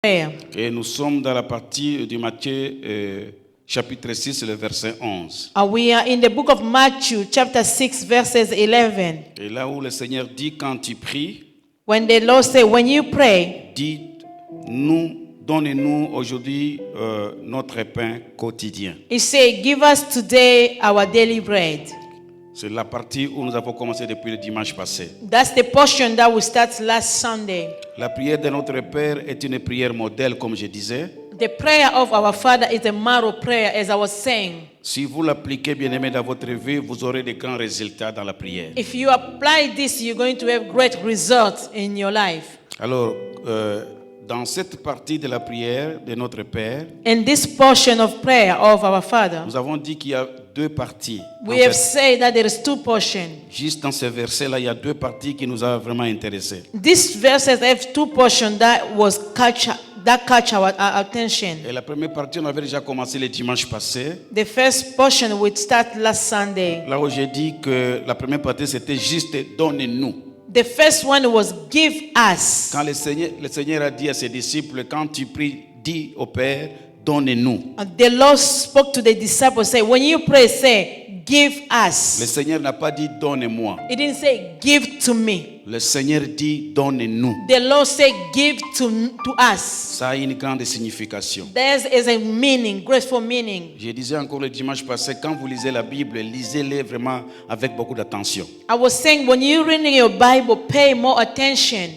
prayer. Et nous sommes dans la partie du Matthieu chapitre 6, le verset 11. We are in the book of Matthew, chapter 6, verses 11. Et là où le Seigneur dit, quand tu pries, When the Lord said, when you pray, dit, donnez-nous aujourd'hui notre pain quotidien. He said, give us today our daily bread. C'est la partie où nous avons commencé depuis le dimanche passé. That's the portion that we start last Sunday. La prière de notre Père est une prière modèle, comme je disais. The prayer of our Father is a model prayer, as I was saying. Si vous l'appliquez, bien-aimé, dans votre vie, vous aurez de grands résultats dans la prière. If you apply this, you're going to have great results in your life. Alors, dans cette partie de la prière de notre Père, In this portion of prayer of our Father, nous avons dit qu'il y a deux parties. we have said that there is two portions. Juste dans ce verset-là, il y a deux parties qui nous ont vraiment intéressés. These verses have two portions that catch our attention. Et la première partie, on avait déjà commencé le dimanche passé. The first portion would start last Sunday. Là où j'ai dit que la première partie, c'était juste « donnez-nous ». The first one was give us. Quand le Seigneur a dit à ses disciples, quand tu pries, dis au Père, donnez-nous. And the Lord spoke to the disciples, say, when you pray, say, give Le us. Seigneur n'a pas dit donnez-moi. He didn't say, give to me. Le Seigneur dit donnez-nous. The Lord said, give to us. Ça a une grande signification. There is a meaning, grateful meaning. Je disais encore le dimanche passé, quand vous lisez la Bible, lisez-les vraiment avec beaucoup d'attention. I was saying, when you're reading your Bible, pay more attention.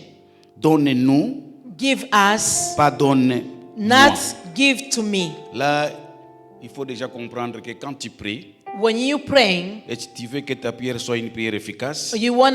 Donnez-nous, Give us, pas donnez-moi. not give to me. Là, il faut déjà comprendre que quand tu pries, When you're praying, et tu veux que ta prière soit une prière efficace, you want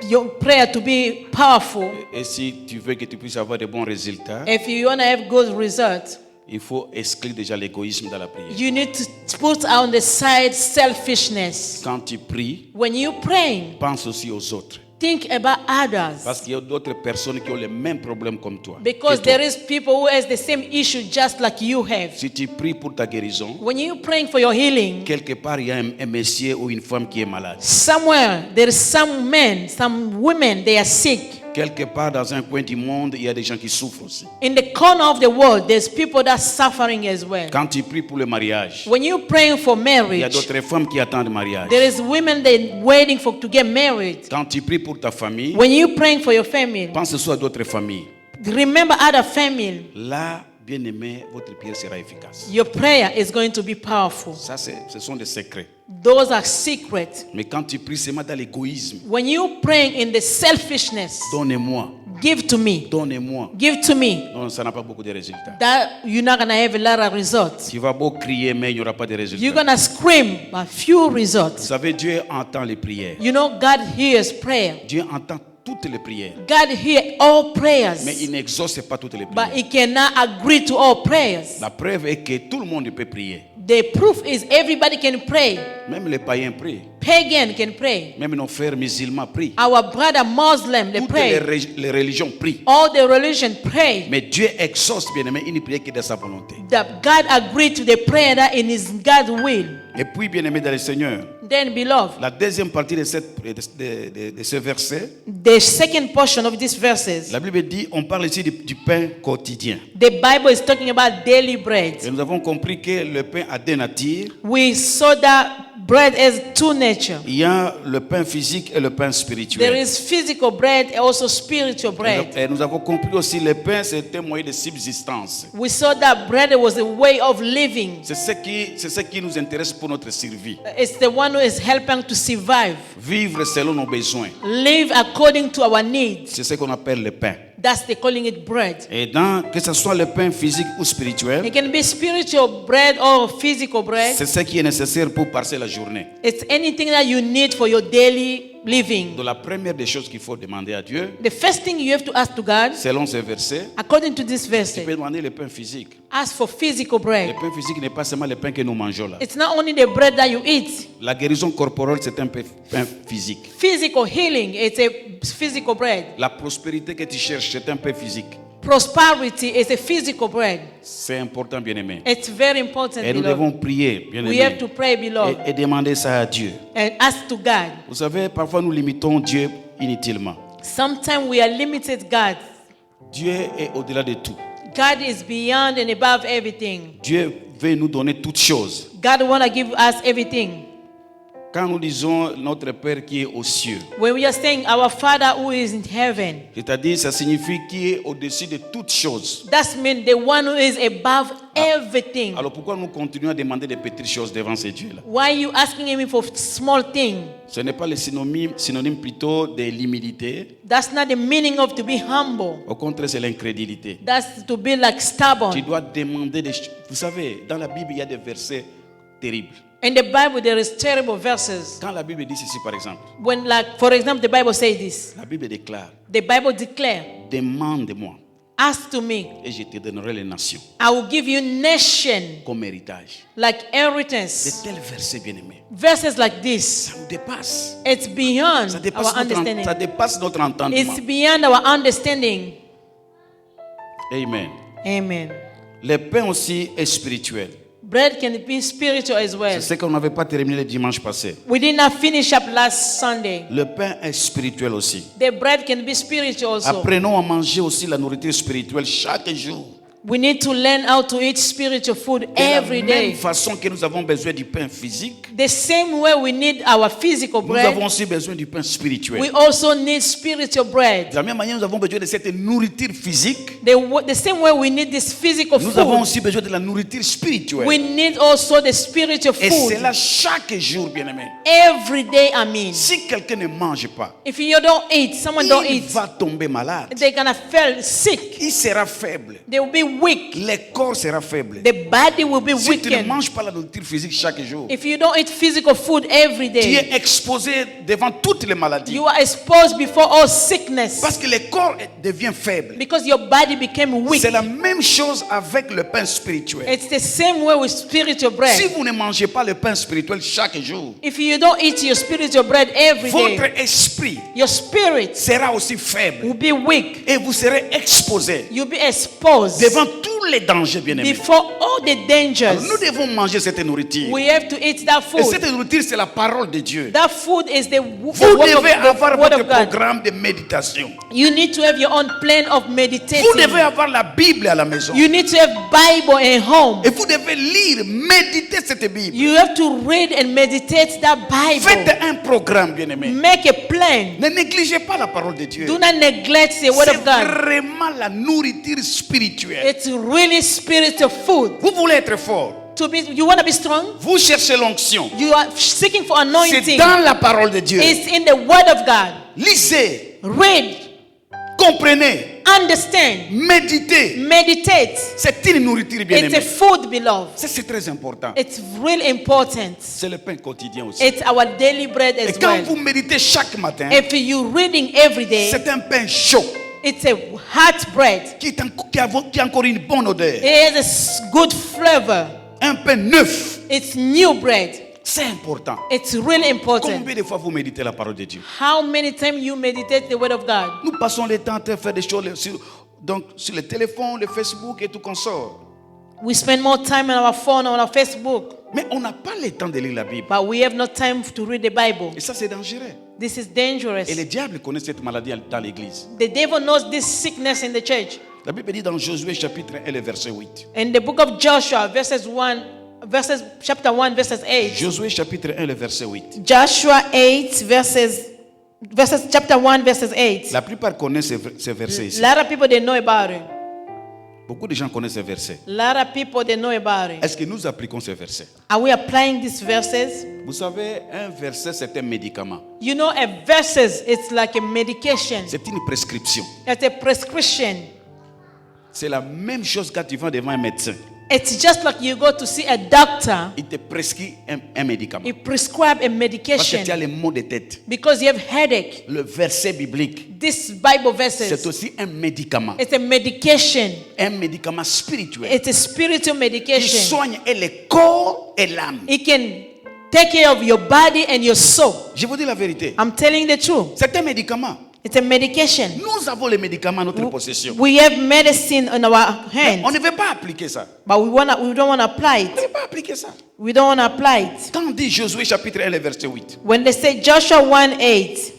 your prayer to be powerful. et si tu veux que tu puisses avoir de bons résultats, If you want to have good results, il faut exclure déjà l'égoïsme dans la prière. you need to put on the side selfishness. Quand tu pries, When you're praying, pense aussi aux autres. think about others. Parce qu'il y a d'autres personnes qui ont les mêmes problèmes comme toi. Because que toi. there is people who has the same issue just like you have. Si tu pries pour ta guérison, When you're praying for your healing, quelque part il y a un monsieur ou une femme qui est malade. somewhere there is some men, some women, they are sick. Quelque part dans un coin du monde, il y a des gens qui souffrent aussi. In the corner of the world, there's people that are suffering as well. Quand tu pries pour le mariage, When you're praying for il y a marriage, d'autres femmes qui attendent le mariage. there is women that waiting to get married. Quand tu pries pour ta famille, When you're praying for your family, pense soit à d'autres familles. remember other family. Là, bien-aimé, votre prière sera efficace. Your prayer is going to be powerful. Ça, ce sont des secrets. Those are secrets. Mais quand tu pries seulement dans l'égoïsme, When you're praying in the selfishness, donnez-moi, give to me, donnez-moi. give to me, Non, ça n'a pas beaucoup de résultats. that you're not going to have a lot of results. Tu vas beau crier, mais il n'y aura pas de You're résultats. going to scream, but few Vous results. savez, Dieu entend les prières. You know, God hears prayer. Dieu entend toutes les prières. God hears all prayers, Mais il n'exauce pas toutes les but prières. He cannot agree to all prayers. La preuve est que tout le monde peut prier. The proof is everybody can pray. Même les païens prient. Pagan can pray. Même nos frères musulmans prient. Our brother Muslim, they Toutes pray. les religions prient. All the religion pray. Mais Dieu exauce, bien-aimé, une prière qui est de sa volonté. That God agreed to the prayer that in His God's will. Et puis, bien-aimé dans le Seigneur, Then, beloved, la deuxième partie de ce verset, the second portion of these verses, la Bible dit, on parle ici du pain quotidien. the Bible is talking about daily bread. Et nous avons compris que le pain a deux natures. We saw that bread has two natures. Il y a le pain physique et le pain There spirituel. is physical bread and also spiritual bread. Et nous avons compris aussi que le pain, c'est un moyen de subsistance. We saw that bread was a way of living. C'est ce qui nous intéresse pour notre survie. It's the one who is helping to survive. Vivre selon nos besoins. Live according to our needs. C'est ce qu'on appelle le pain. That's they calling it bread. Et que ce soit le pain physique ou spirituel, It can be spiritual bread or physical bread. c'est ce qui est nécessaire pour passer la journée. It's anything that you need for your daily living. Donc la première des choses qu'il faut demander à Dieu, The first thing you have to ask to God, selon ce verset, according to this tu verse, peux demander le pain physique. ask for physical Le bread. pain physique n'est pas seulement le pain que nous mangeons là. It's not only the bread that you eat. La guérison corporelle, c'est un pain physique. Physical healing, it's a physical bread. La prospérité que tu cherches, c'est un pain physique. Prosperity is a physical bread. C'est important, bien-aimé. It's very important, Et nous beloved. devons prier, We have bien-aimé, to pray, beloved, et demander ça à Dieu. and ask to God. Vous savez, parfois nous limitons Dieu inutilement. Sometimes we are limited, God. Dieu est au-delà de tout. God is beyond and above everything. Dieu veut nous donner toutes choses. God want to give us everything. Quand nous disons notre Père qui est aux cieux, When we are saying our Father who is in heaven, c'est-à-dire ça signifie qui est au-dessus de toutes choses. that means the one who is above everything. Alors pourquoi nous continuons à demander des petites choses devant ces dieux-là? Why are you asking him for small things? Ce n'est pas le synonyme plutôt de l'humilité. That's not the meaning of to be humble. Au contraire, c'est l'incrédulité. That's to be like Tu stubborn. dois demander des choses. Vous savez, dans la Bible, il y a des versets terribles. In the Bible, there is terrible verses. Quand la Bible dit ceci, par exemple, When, like, for example, the Bible says this. la Bible déclare, The Bible declare, demande-moi ask to me, et je te donnerai les nations I will give you nation comme héritage. like De inheritance. tels versets, bien-aimés, Verses like this. ça nous dépasse. It's beyond Ça our dépasse, understanding. ça dépasse notre entendement. It's beyond our understanding. Amen. Amen. Le pain aussi est spirituel. Bread can be spiritual as well. C'est ce qu'on n'avait pas terminé le dimanche passé. We did not finish up last Sunday. Le pain est spirituel aussi. The bread can be spiritual also. Apprenons à manger aussi la nourriture spirituelle chaque jour. We need to learn how to eat spiritual food De la every même day. façon que nous avons besoin du pain physique, The same way we need our physical nous avons bread, aussi besoin du pain spirituel. we also need spiritual bread. De la même manière, nous avons besoin de cette nourriture physique. The same way we need this physical Nous avons food, aussi besoin de la nourriture spirituelle. we need also the spiritual Et c'est food là chaque jour, bien-aimé. every day. I mean, Si quelqu'un ne mange pas, if you don't eat, someone don't il eat, va tomber malade. they're gonna feel sick. Il sera faible. They will be weak. Le corps sera faible. The body will be Si tu ne weakened. manges pas la nourriture physique chaque jour, If you don't eat physical food every tu day, es exposé devant toutes les maladies. you are exposed before all sickness Parce que le corps devient faible. because your body became weak. C'est la même chose avec le pain spirituel. It's the same way with spiritual Si bread. vous ne mangez pas le pain spirituel chaque jour, If you don't eat your spiritual bread every votre day, esprit your spirit sera aussi faible will be weak. et vous serez exposé You'll be exposed devant tous les dangers, bien-aimés. before all the Alors, dangers. nous devons manger cette nourriture. We have to eat that Et food. cette nourriture, c'est la parole de Dieu. That food is the Vous word devez avoir of, word votre of God. programme de méditation. You need to have your own plan of meditating. Vous devez avoir la Bible à la maison. You need to have Bible at home. Et vous devez lire, méditer cette Bible. You have to read and meditate that Faites Bible. un programme, bien-aimé. Make a plan. Ne négligez pas la parole de Dieu. Do not neglect the word C'est of God. vraiment la nourriture spirituelle. It's really spiritual food. Vous voulez être fort. You want to be strong? Vous cherchez l'onction. You are seeking for C'est anointing. dans la parole de Dieu. It's in the word of God. Lisez, Read, comprenez, understand, méditez. meditate. C'est une nourriture, It's a bien-aimée. food, beloved. C'est très important. It's really important. C'est le pain quotidien aussi. It's our daily bread Et as quand well. vous méditez chaque matin, If you reading every day, c'est un pain chaud it's a hot bread. qui a encore une bonne odeur. It has a good flavor. Un pain neuf. It's new bread. C'est important. It's really important. Combien de fois vous méditez la parole de Dieu? How many times you meditate the word of God? Nous passons le temps à faire des choses sur le téléphone, le Facebook et tout qu'on sort. We spend more time on our phone, on our Facebook, Mais on n'a pas le temps de lire la Bible. but we have no time to read the Bible. Et ça, c'est dangereux. This is dangerous. Et le diable connaît cette maladie dans l'église. The devil knows this sickness in the church. La Bible dit dans Josué chapitre 1 et le verset 8. In the book of Joshua, chapter 1, verses 8. Josué chapitre 1 le verset 8. Joshua 8, chapter 1, verses 8. La plupart connaissent ces versets ici. A lot of people, they know about it. Beaucoup de gens connaissent ces versets. A lot of people, they know about it. Est-ce que nous appliquons ces versets? Are we applying these verses? Vous savez, un verset, c'est un médicament. You know, a verses, it's like a medication. C'est une prescription. It's a prescription. C'est la même chose quand tu vas devant un médecin. It's just like you go to see a doctor. Il te prescrit un médicament. He prescribe a Parce que medication tu as les maux de tête. because you have headache. Le verset biblique, This Bible c'est verses, aussi un médicament. it's a medication. Un médicament spirituel. It's a spiritual Qui medication. soigne et le corps et l'âme. It can take care of your body and your soul. Je vous dis la vérité. I'm telling the truth. C'est un médicament. It's a medication. Nous avons les médicaments à notre possession. We have medicine in our Mais on hands, ne veut pas appliquer ça. but we don't want to apply On ne it. veut pas appliquer ça. We don't want to apply it. Quand on dit Josué chapitre 1, le verset 8, When they say Joshua 1:8,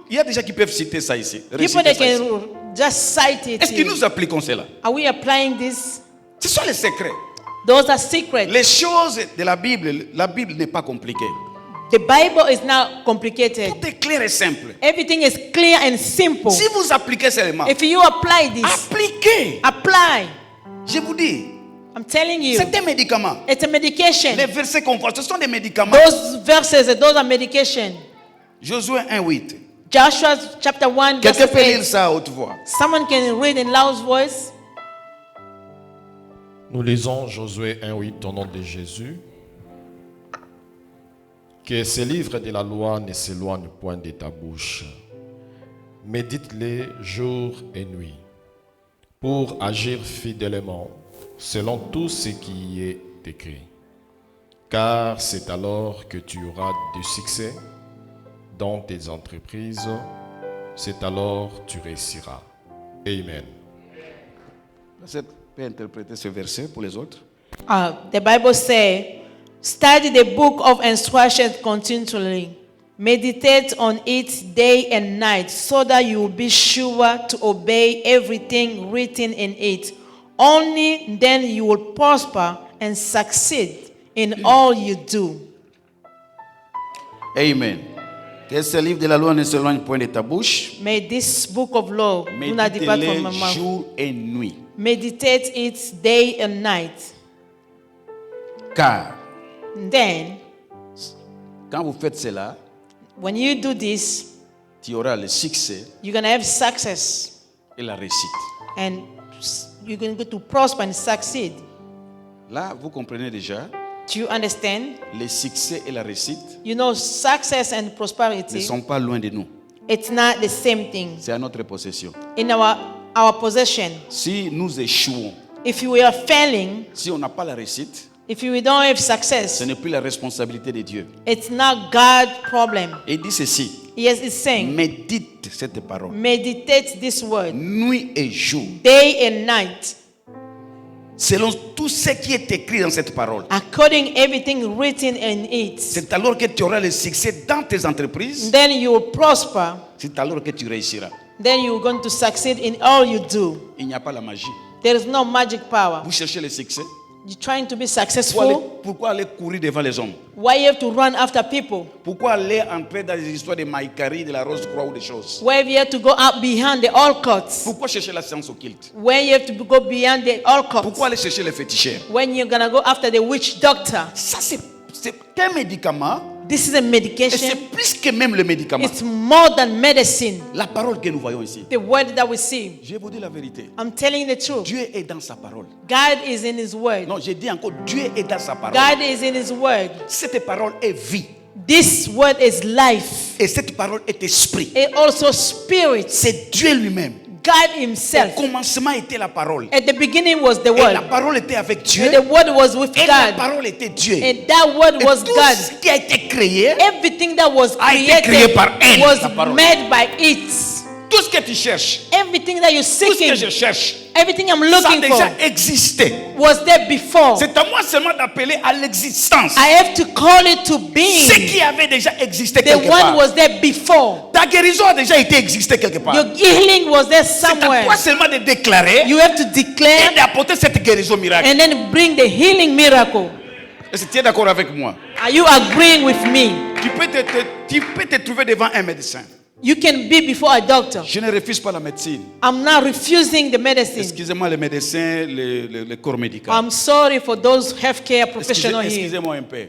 il y a des gens qui peuvent citer ça ici. people réciter that ça ici. can Just cite it. Est-ce que nous appliquons cela? Are we applying this? Ce sont les secrets. Those are secrets. Les choses de la Bible n'est pas compliquée. The Bible is not complicated. Tout est clair et simple. Everything is clear and simple. Si vous appliquez seulement, If you apply this, appliquez. apply. Je vous dis, I'm telling you, c'est un médicament. it's a medication. Les versets qu'on voit, ce sont des médicaments. Those verses, those are medication. Josué 1:8. Joshua chapter 1, verse Quelqu'un peut lire 8. ça à haute voix. Someone can read in loud voice. Nous lisons Josué 1:8 au nom de Jésus. Que ces livres de la loi ne s'éloignent point de ta bouche. Médite-les jour et nuit pour agir fidèlement selon tout ce qui y est écrit. Car c'est alors que tu auras du succès dans tes entreprises. C'est alors que tu réussiras. Amen. Vous pouvez interpréter ce verset pour les autres? The Bible says, study the book of instructions continually. Meditate on it day and night so that you will be sure to obey everything written in it. Only then you will prosper and succeed in all you do. Amen. Que ce livre de la loi ne s'éloigne point de ta bouche. May this book of law do not depart from my Méditez-les mouth. jour et nuit. Meditate it day and night. Car Then, quand vous faites cela, when you do this, tu auras le succès you're going to have success et la réussite. and you're going to prosper and succeed. Là, vous comprenez déjà, Do you understand? le succès et la réussite You know, success and ne prosperity, sont pas loin de nous. it's not the same thing. C'est à notre possession. In our possession, Si nous échouons, if we are failing, si on n'a pas la réussite, if we don't have ce success, n'est plus la responsabilité de Dieu. it's not God's problem. Et il dit ceci, Yes, it's saying, médite cette parole, meditate this word nuit et jour, day and night, selon tout ce qui est écrit dans cette parole. according everything written in it. C'est alors que tu auras le succès dans tes entreprises, Then you will prosper. c'est alors que tu réussiras. Then you're going to succeed in all you do. Il n'y a pas la magie. There is no magic power. Vous cherchez le succès. You're trying to be successful. Pourquoi aller courir devant les hommes? Why you have to run after people? Pourquoi aller entrer dans des histoires de Maïkari, de la Rose-Croix ou des choses? Why you have to go out behind the alcots? Pourquoi chercher la science occulte? When you have to go beyond the alcots? Pourquoi aller chercher les féticheurs? When you're gonna go after the witch doctor? Ça, c'est un médicament. This is a Et medication. c'est plus que même le médicament. It's more than medicine. La parole que nous voyons ici. The word that we see. Je vous dis la vérité. I'm telling the truth. Dieu est dans sa parole. God is in His word. Non, j'ai dit encore, Dieu est dans sa parole. God is in His word. Cette parole est vie. This word is life. Et cette parole est esprit. It also spirit. C'est Dieu lui-même. God Au Himself. commencement était la parole. At the beginning was the Et la word. parole était avec Dieu. And the word was with Et la God. parole était Dieu. And that word Et was tout God. ce qui a été créé, Everything that was a été créé created par elle, was la parole. made by it. tout ce que tu cherches, Everything that you're tout ce que je seeking, cherche, everything I'm ça a looking déjà for existé. was there before. C'est à moi seulement d'appeler à l'existence I have to call it to ce being. qui avait déjà existé The quelque one part. was there before. Ta guérison a déjà été existé quelque part. Your healing was there C'est à somewhere. toi seulement de déclarer You have to et declare d'apporter cette guérison miracle. and then bring the healing miracle. Est-ce que tu es d'accord avec moi? Are you agreeing with me? Tu peux te trouver devant un médecin. You can be before a doctor. Je ne refuse pas la médecine. I'm not refusing the medicine. Excusez-moi les médecins, le corps médical. I'm sorry for those healthcare professionals here. Excusez-moi un peu.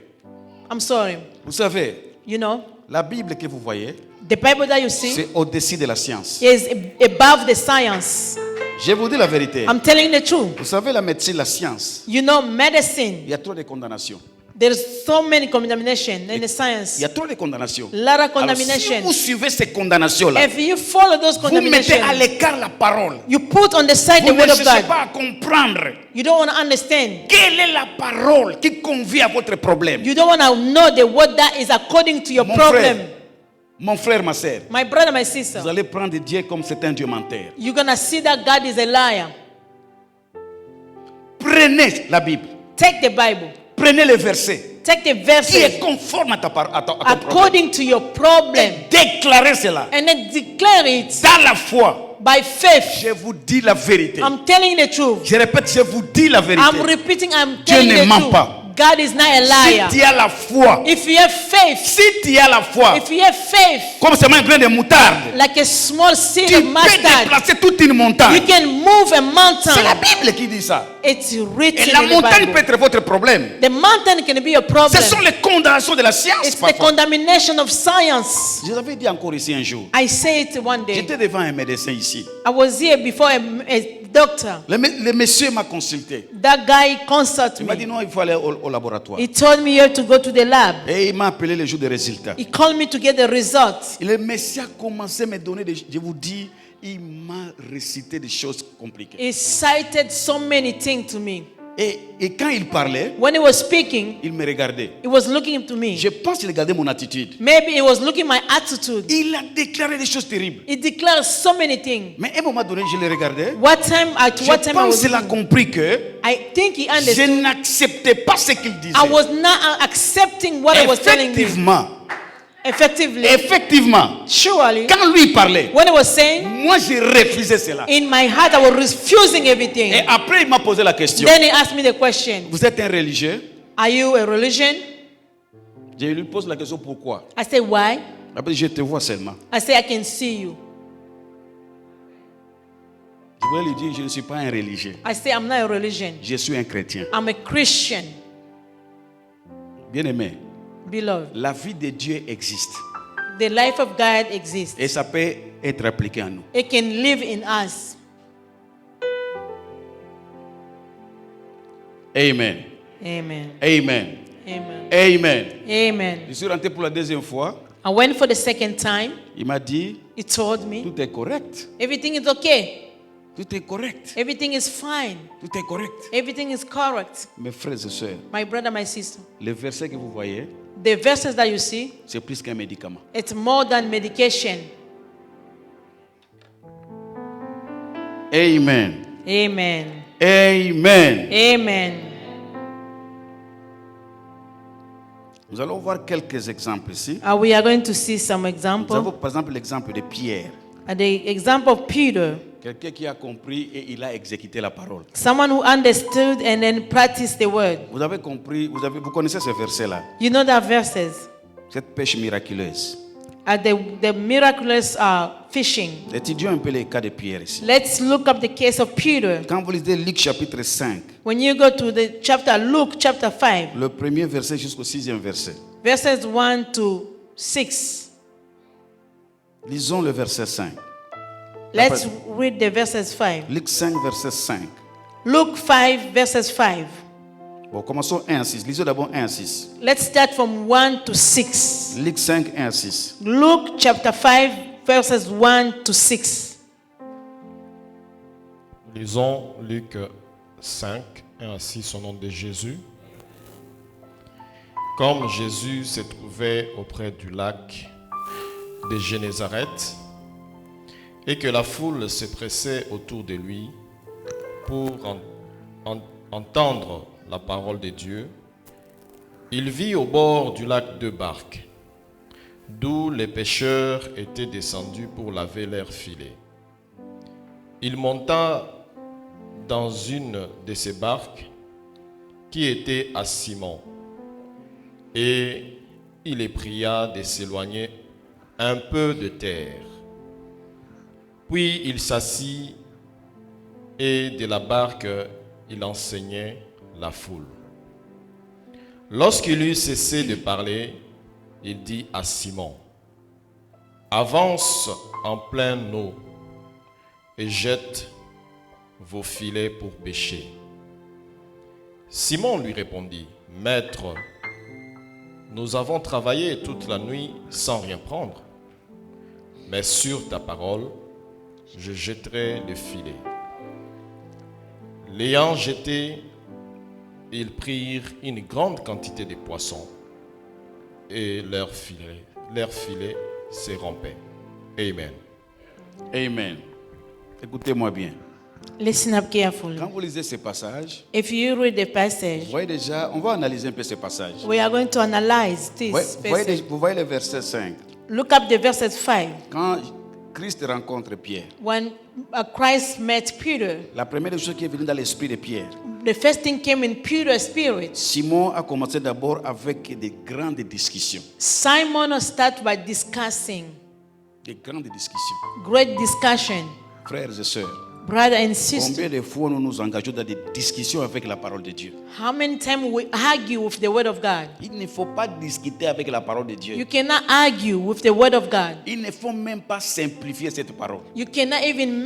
I'm sorry. Vous savez, You know, la Bible que vous voyez, the Bible that you see c'est au-dessus de la science. is above the science. Je vous dis la vérité. I'm telling the truth. Vous savez, la médecine, la science, You know, medicine, il y a trop de condamnations. there's so many condemnation in the Il science. y a trop de condamnations. A lot of Alors, si condemnation. vous suivez ces condamnations-là, If you follow those vous mettez à condemnations, l'écart la parole. you put on the side Vous the ne word of cherchez God. pas à comprendre You don't want to understand. quelle est la parole qui convient à votre problème. You don't want to know the word that is according to your problem. Mon frère, ma sœur, My brother, my sister, vous allez prendre Dieu comme c'est un Dieu menteur. you're going to see that God is a liar. Prenez la Bible, Take the Bible. prenez les versets Take the qui est verses conforme à ton problème. according to your problem Et déclarez cela and then declare it dans la foi. by faith. Je vous dis la vérité. I'm telling you the truth. Je répète, je vous dis la vérité. I'm repeating, I'm Dieu telling ne you the ment truth. pas. God is not a liar. Si tu as la foi, If you have faith, si tu as la foi, if you have faith, comme seulement un grain de moutarde, like a small seed tu of peux mustard, déplacer toute une you montagne. can move a C'est la mountain. Bible qui dit ça. It's written Et la in the montagne peut Bible. être votre problème. The mountain can be a problem. Ce sont les condamnations de la science. It's the Parfois. condemnation of science. Je vous avais dit encore ici un jour. I say it one day. J'étais devant un médecin ici. I was here before a doctor. Le monsieur m'a consulté. That guy consulted Il m'a dit me. non, il faut aller au laboratoire. He told me you have to go to the lab. Et il m'a appelé le jour des résultats. He called me to get the results. Et le monsieur a commencé à me donner des... Je vous dis, il m'a récité des choses compliquées. He cited so many things to me. Et quand il parlait, When he was speaking, il me regardait. he was looking to me. Je pense qu'il regardait mon attitude. Maybe he was looking my attitude. Il a déclaré des choses terribles. He declared so many things. Mais à un moment donné, je le regardais. What time I Je what time I pense was qu'il a looking, compris que I think he je understood. n'acceptais pas ce qu'il disait. I was not accepting what he was telling me. Effectivement, Surely, quand lui parlait, when he was saying, moi je refusais cela. in my heart I was refusing everything. Et après, il m'a posé la question. Then he asked me the question, Vous êtes un religieux? are you a religion? Je lui pose la question pourquoi. I said, why? Après, je te vois seulement. I said, I can see you. Je voulais lui dire, je ne suis pas un religieux. I said, I'm not a religion. Je suis un chrétien. I'm a Christian, Bien-aimé, beloved. la vie de Dieu existe. The life of God exists. Et ça peut être appliqué à nous. It can live in us. Amen. Amen. Amen. Amen. Amen. Amen. Je suis rentré pour la deuxième fois. I went for the second time. Il m'a dit, He told me, tout est correct. everything is okay. Tout est correct. Everything is fine. Tout est correct. Everything is correct. Mes frères et sœurs, My brother, my sister. les versets que vous voyez, The verses that you see, c'est plus qu'un médicament. it's more than medication. Amen. Amen. Amen. Amen. Nous allons voir quelques exemples ici. We are going to see some Nous avons example. par exemple l'exemple de Pierre. The example of Peter, Quelqu'un qui a compris et il a exécuté la parole. someone who understood and then practiced the word. Vous avez compris, vous connaissez ce verset-là. You know that verses, Cette pêche miraculeuse. the miraculous fishing. Étudions un peu les cas de Pierre ici. Let's look up the case of Peter. Quand vous lisez Luc chapitre 5, When you go to the chapter, Luke chapter 5, le premier verset jusqu'au 6e verset. verses 1 to 6. Lisons le verset 5. Let's read the verses 5. Luc 5, verset 5. Luke 5, verses 5. Bon, commençons 1 à 6. Lisons d'abord 1 à 6. Let's start from 1 to 6. Luc 5, 1 à 6. Luke chapter 5, verses 1 to 6. Lisons Luc 5, 1 à 6 au nom de Jésus. Comme Jésus se trouvait auprès du lac de Génézareth et que la foule se pressait autour de lui pour entendre la parole de Dieu, il vit au bord du lac deux barques, d'où les pêcheurs étaient descendus pour laver leurs filets. Il monta dans une de ces barques qui était à Simon, et il les pria de s'éloigner un peu de terre. Puis il s'assit et de la barque il enseignait la foule. Lorsqu'il eut cessé de parler, il dit à Simon, « Avance en pleine eau et jette vos filets pour pêcher. » Simon lui répondit, « Maître, nous avons travaillé toute la nuit sans rien prendre, mais sur ta parole, je jetterai le filet. » L'ayant jeté, ils prirent une grande quantité de poissons et leur filet se rompait. Amen. Amen. Écoutez-moi bien. Listen up carefully. Quand vous lisez ces passages, If you read the vous passage, voyez déjà, on va analyser un peu ces passages. we are going to analyze this Vous voyez, passage. vous voyez le verset 5. Look up the verses 5. Quand Christ rencontre Pierre, When Christ met Peter, la première chose qui est venue dans l'esprit de Pierre, the first thing came in Peter's spirit. Simon a commencé d'abord avec des grandes discussions. Simon started by discussing, Des grandes discussions. great discussion. Frères et sœurs, Brother and sister, combien de fois nous nous engageons dans des discussions avec la parole de Dieu? how many times we argue with the word of God? Il ne faut pas discuter avec la parole de Dieu. You cannot argue with the word of God. Il ne faut même pas simplifier cette parole. You cannot even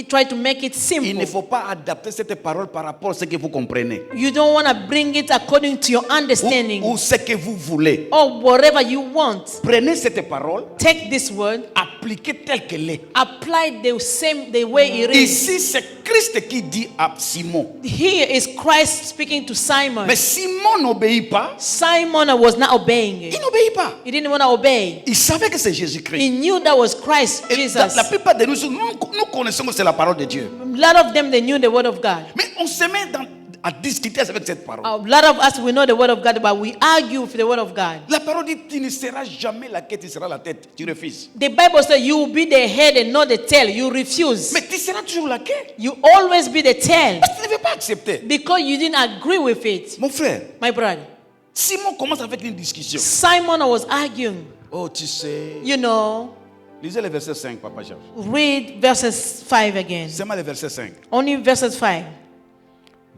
try to make it Il ne simple. faut pas adapter cette parole par rapport à ce que vous comprenez You don't want to bring it according to your understanding ou ce que vous voulez. or whatever you want. Prenez cette parole, Take this word, appliquez telle qu'elle est. apply the way it is. Ici, c'est Christ qui dit à Simon. Here is Christ speaking to Simon. Mais Simon n'obéit pas. Simon was not obeying Il it. n'obéit pas. He didn't want to obey. Il savait que c'est Jésus-Christ. He knew that was Christ, Et Jesus. la plupart de nous connaissons que c'est la parole de Dieu. A lot of them, they knew the word of God. Mais on se met à discuter avec cette parole. A lot of us, we know the word of God, but we argue with the word of God. La parole dit, tu ne seras jamais la queue, tu seras la tête. Tu refuses. The Bible says you will be the head and not the tail. You refuse. Mais tu seras toujours la queue. You always be the tail Parce que tu ne veux pas accepter. because you didn't agree with it. Mon frère, My brother, Simon commence avec une discussion. Simon was arguing. Oh, tu sais. You know, Lisez le verset 5, Papa Jean. read verses 5 again. Seulement le verset 5. Only verses 5.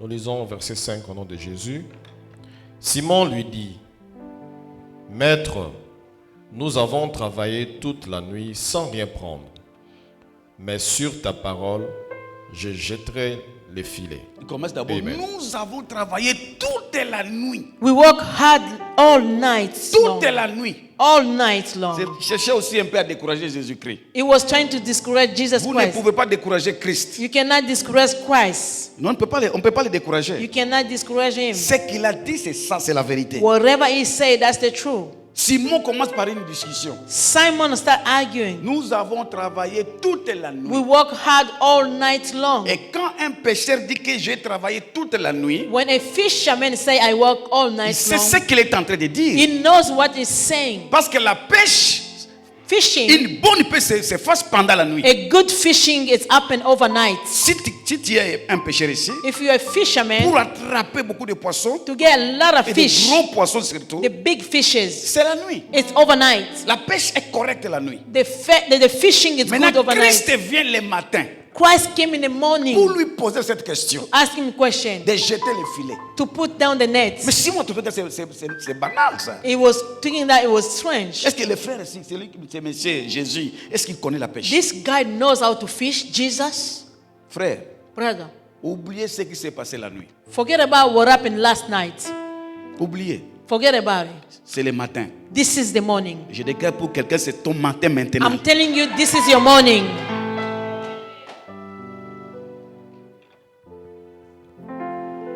Nous lisons verset 5 au nom de Jésus. Simon lui dit, Maître, nous avons travaillé toute la nuit sans rien prendre, mais sur ta parole, je jetterai les filets. Il commence d'abord. Amen. Nous avons travaillé toute la nuit. We work hard all night long. Toute la nuit. All night long. Cherchez aussi un peu à décourager Jésus-Christ. He was trying to discourage Jesus Vous ne Christ. pouvez pas décourager Christ. You cannot discourage Christ. Non, on ne peut pas le You décourager. cannot discourage him. Ce qu'il a dit, c'est ça, c'est la vérité. Whatever he said, that's the truth. Simon commence par une discussion. Simon started arguing. Nous avons travaillé toute la We nuit. work hard all night long. Et quand un pécheur dit que j'ai travaillé toute la nuit, When a fisherman say, I work all night c'est ce long, qu'il est en train de dire. he knows what he's saying. Parce que la pêche, Fishing, une bonne pêche se fasse pendant la nuit. a good fishing is happen overnight. Si tu es un pêcheur ici, If you're a fisherman, pour attraper beaucoup de poissons, to get a lot of et des fish, gros poissons surtout, the big fishes, c'est la nuit. it's overnight. La pêche est correcte la nuit. The fishing is good Maintenant, Christ overnight. vient le matin Christ came in the morning, pour lui poser cette question, ask him a question, de jeter les filets. to put down the net. Mais si on trouve que c'est banal ça. He was thinking that it was strange. Est-ce que le frère ici, c'est monsieur Jésus, est-ce qu'il connaît la pêche? This guy knows how to fish, Jesus. Frère, Brother, oubliez ce qui s'est passé la nuit. forget about what happened last night. Oubliez, Forget about it. c'est le matin. This is the morning. Je déclare pour quelqu'un, c'est ton matin maintenant. I'm telling you, this is your morning.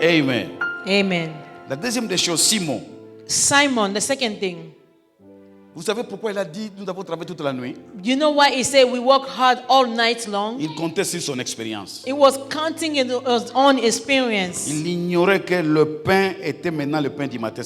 Amen. Amen. La deuxième des choses, Simon. Simon, the second thing. Vous savez pourquoi il a dit nous avons travaillé toute la nuit? You know why he said we work hard all night long? Il comptait sur son expérience. It was counting in his own experience. Il ignorait que le pain était maintenant le pain du matin à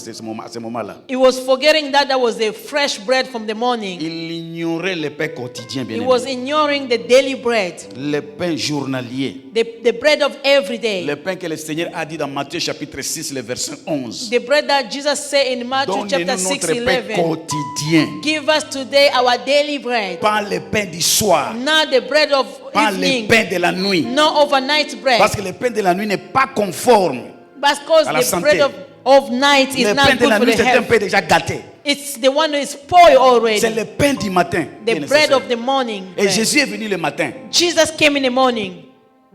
ce moment-là. He was forgetting that was the fresh bread from the morning. Il ignorait le pain quotidien, bien He aimé. was ignoring the daily bread, Le pain journalier. the bread of every day. Le pain que le Seigneur a dit dans Matthieu chapitre 6, le verset 11. The bread that Jesus said in Matthew chapter Donnez-nous 6, notre pain 11. quotidien. Give us today our daily bread. Pas le pain du soir. Not the bread of Pas le evening. pain de la nuit. No overnight bread. Parce que le pain de la nuit n'est pas conforme. Because à la the santé. bread of night is Le not pain de good la for nuit, the c'est un health. pain déjà gâté. It's the one that is spoiled already. C'est le pain du matin. qui est The bread nécessaire. of the morning. Et bread. Jésus est venu le matin. Jesus came in the morning.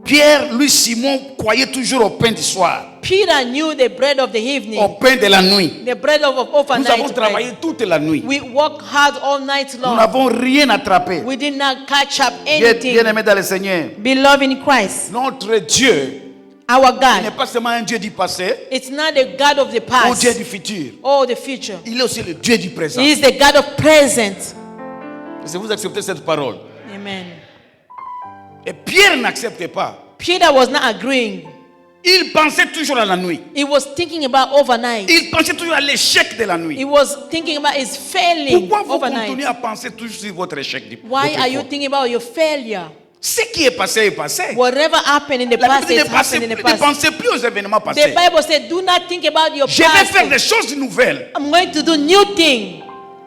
Pierre, lui, Simon, croyait toujours au pain du soir, Peter knew the bread of the evening. au pain de la nuit. The bread of Nous avons overnight travaillé bread. toute la nuit. We work hard all night Nous long. n'avons rien attrapé. We did not catch up Bien anything. aimé dans le Seigneur, Beloved in Christ, notre Dieu our n'est God, pas seulement un Dieu du passé it's not the God of the ou Dieu past du futur. or the future. Il est aussi le Dieu du présent. He is the God of present. Si vous acceptez cette parole. Amen. Et Pierre n'accepte pas. Peter was not agreeing. Il pensait toujours à la nuit. He was thinking about overnight. Il pensait toujours à l'échec de la nuit. He was thinking about his failing Pourquoi vous overnight. continuez à penser toujours sur votre échec? Why d'autrefois? are you thinking about your failure? Ce qui est passé est passé. Whatever happened in the La past Bible is dit happened in the ne past. pensez plus aux événements The passés. Bible said, do not think about your Je vais faire des past. choses nouvelles. I'm going to do new thing.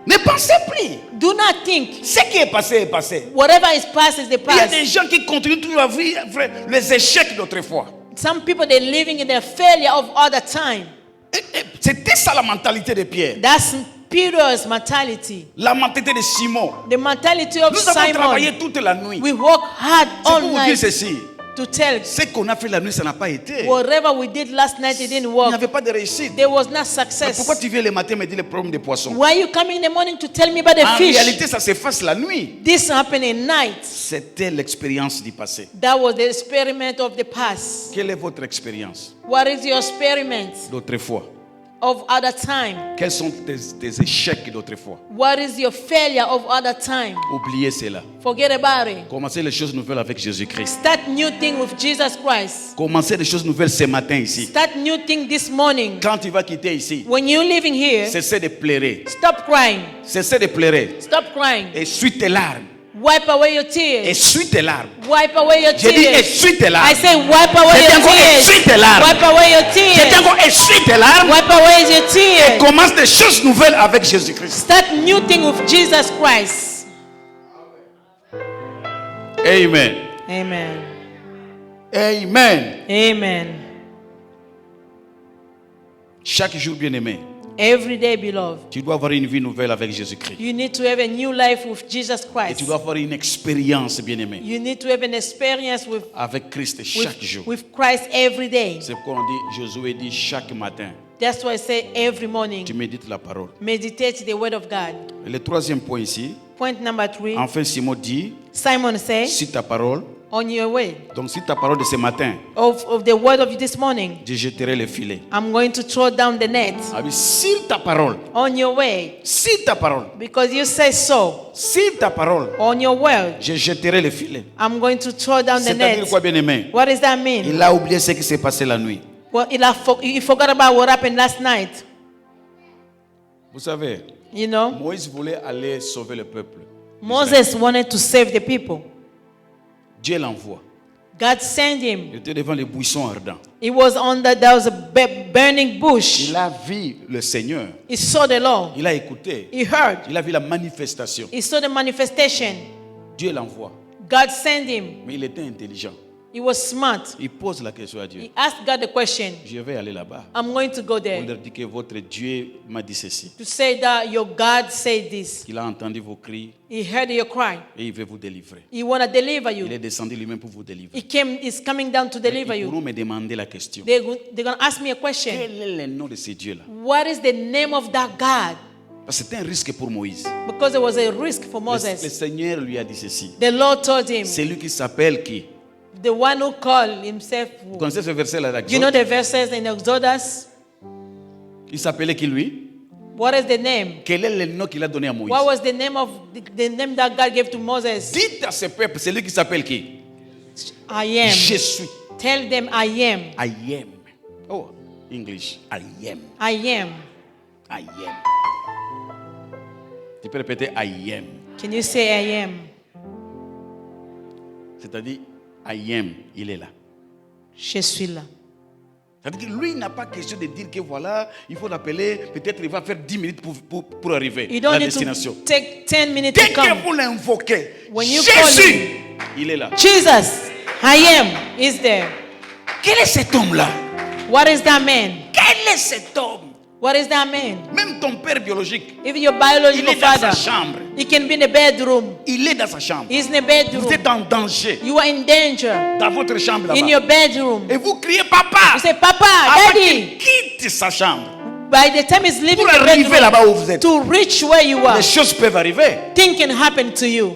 Ne pensez plus. Do not think. Ce qui est passé est passé. Whatever is past is the Il y a past. des gens qui continuent toujours à vivre les échecs d'autrefois. Some people, they're living in their failure of other time. Et c'était ça la mentalité de Pierre. That's Peter's mentality. La mentalité de Simon. The mentality of Nous avons travaillé Simon. toute la nuit. We work hard C'est all pour vous dire night ceci. to tell Ce qu'on a fait la nuit, ça n'a pas été. whatever we did last night, it didn't Il n'y work. avait pas de réussite. There was not Mais success. pourquoi tu viens le matin me dire le problème des poissons? Why are you coming in the morning to tell me about the En fish? réalité, ça s'efface la nuit. This happened in night. C'était l'expérience du passé. That was the experiment of the past. Quelle est votre expérience What is your experiment d'autrefois? of other time? Quels sont tes échecs d'autrefois? What is your failure of other time? Oubliez cela. Forget about it. Commencez les choses nouvelles avec Jésus-Christ. Start new thing with Jesus Christ. Commencez les choses nouvelles ce matin ici. Start new thing this morning. Quand tu vas quitter ici, When you're living here, cessez de pleurer. stop crying. Cessez de pleurer. Stop crying. Essuie tes larmes. Wipe away your tears. Essuie tes larmes. Wipe away your J'ai dit tears. essuie tes larmes. I say wipe away J'ai dit your encore tears. essuie tes larmes. Wipe away your J'ai dit tears. encore essuie tes larmes. Wipe away your tears. Commence des choses nouvelles avec Jésus-Christ. Start new thing with Jesus Christ. Amen. Amen. Amen. Amen. Chaque jour, bien-aimé, Every day, beloved, tu dois avoir une vie nouvelle avec Jésus-Christ. you need to have a new life with Jesus Et Christ. tu dois avoir une expérience, bien-aimé, You need to have an experience avec Christ chaque jour. with Christ every day. C'est pourquoi on dit, Josué dit chaque matin, That's why I say every morning, tu médites la parole. meditate the word of God. Et le troisième point ici, Point number 3, enfin Simon dit, Simon said, si ta parole, on your way donc si ta parole de ce matin, of the word of this morning, je jeterai le filet. I'm going to throw down the net. Ah oui, si ta parole, On your way, si ta parole, because you say so. si ta parole, On your word, je jeterai le filet. I'm going to throw down the C'est-à-dire net. quoi, bien-aimé? What does that mean? Il a oublié ce qui s'est passé la nuit. Well, he forgot about what happened last night. Vous savez, You know, Moïse voulait aller sauver le peuple. Moses wanted to save the people. Dieu l'envoie. God sent him. Il était devant les buissons ardents. He was there was a burning bush. Il a vu le Seigneur. He saw the Lord. Il a écouté. He heard. Il a vu la manifestation. He saw the manifestation. Dieu l'envoie. God sent him. Mais il était intelligent. He was smart. Il pose la question à Dieu. He asked God the question. Je vais aller là-bas. I'm going to go On there leur dit que votre Dieu m'a dit ceci. to say that your God said this. Il a entendu vos cris He heard your cry. et il veut vous délivrer. He want to deliver Il est you. descendu lui-même pour vous délivrer. He's coming down to deliver Ils you. pourront me demander la question. They're going to ask me a question. Quel est le nom de ce Dieu-là? What is the name of that God? Parce que c'était un risque pour Moïse. Because it was a risk for Le Moses. Seigneur lui a dit ceci. The Lord told him, C'est lui qui s'appelle qui? the one who called himself. Vous connaissez ce verset-là d'Exode? You know the verses in Exodus? Il s'appelait qui lui? What is the name? Quel est le nom qu'il a donné à Moïse? What was the name of the name that God gave to Moses? Dites à ce peuple, c'est lui qui s'appelle qui? I am. Je suis. Tell them I am. I am. Oh, English. I am. I am. I am. Tu peux répéter I am. Can you say I am? C'est-à-dire, I am, il est là. Je suis là. C'est-à-dire que lui n'a pas question de dire que voilà, il faut l'appeler, peut-être il va faire 10 minutes pour arriver You à don't la need destination. to take 10 minutes Dès to que come. vous l'invoquez, When you call Jésus, il est là. Jesus, I am, is there. Quel est cet homme-là? What is that man? Quel est cet homme? What is that man? Même ton père biologique, Even your il biological est dans sa father, chambre. he can be in the bedroom. Il est dans sa chambre. He's in the Vous bedroom. êtes en danger You are in danger. dans votre chambre In là-bas. your bedroom. Et vous criez papa. You say, Papa, Avant Daddy. qu'il quitte sa chambre. By the time he's leaving Pour the arriver là-bas où vous êtes. bedroom, to reach where you are, Les choses peuvent arriver. things can happen to you.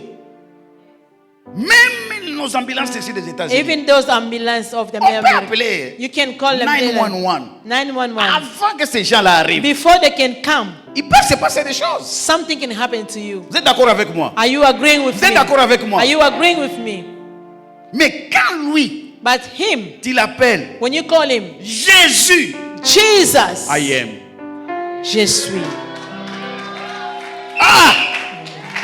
Même nos ambulances ici des États-Unis. Even those ambulances of the On peut America, appeler you can call them 911. 911. Avant que ces gens-là arrivent, Before they can come, il peut se passer des choses. something can happen to you. Vous êtes d'accord avec moi? Are you agreeing with Vous êtes me? d'accord avec moi? Are you agreeing with me? Mais quand lui, But him, tu l'appelles when you call him Jésus, Jesus, I am. je suis.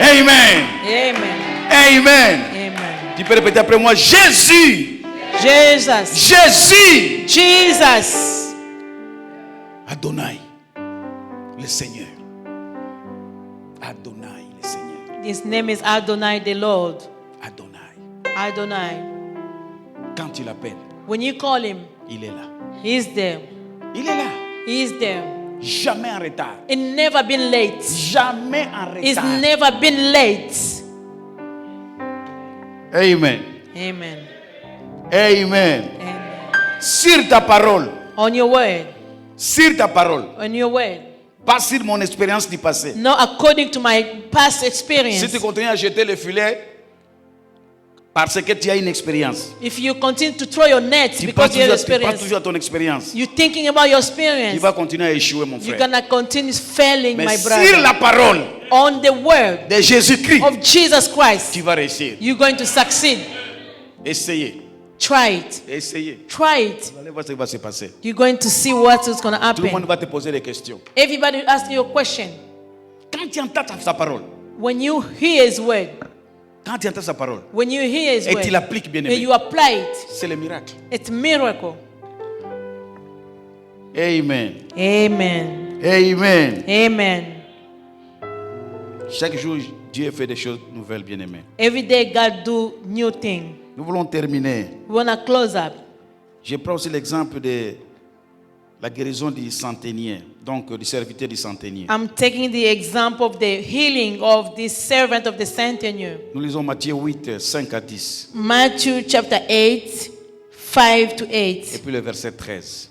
Amen. Amen. Amen. Amen. Tu peux répéter après moi, Jésus, Jesus. Jésus, Jesus. Adonai, le Seigneur. Adonai, le Seigneur. His name is Adonai the Lord. Adonai. Adonai. Quand tu l'appelles, When you call him, il est là. he's there. Il est là. He's there. Jamais en retard. He's never been late. Jamais en He's retard. never been late. Amen. Amen. Amen. Amen. Sur ta parole. On your word. Sur ta parole. On your word. Pas sur mon expérience du passé. Not according to my past Si experience. tu continues à jeter le filet parce que tu as une expérience. If you continue to throw your net Tu because penses you have toujours, experience, à ton expérience. you're thinking about your Tu experience, vas continuer à échouer, mon you're frère. gonna continue failing, Mais my sur brother. la parole On the word de Jésus-Christ, of Jesus Christ, tu vas réussir. you're going to succeed. Essayez. Try it. Essayez. Try it. Vous allez voir ce qui va se passer. You're going to see what is going to Tout le monde happen. va te poser des questions. Everybody will ask you a question. Quand tu entends sa parole, When you hear his word, quand tu entends sa parole, when you hear his et word, tu l'appliques bien and aimé, you apply it, c'est le miracle. it's a miracle. Amen. Amen. Amen. Amen. Chaque jour, Dieu fait des choses nouvelles, bien aimé. Every day God do new thing. Nous voulons terminer. We want to close up. Je prends aussi l'exemple de la guérison du centenier, donc du serviteur du centenier. I'm taking the example of the healing of the servant of the centennial. Nous lisons Matthieu 8, 5 à 10, Matthew chapter 8, 5 to et 8. puis le verset 13.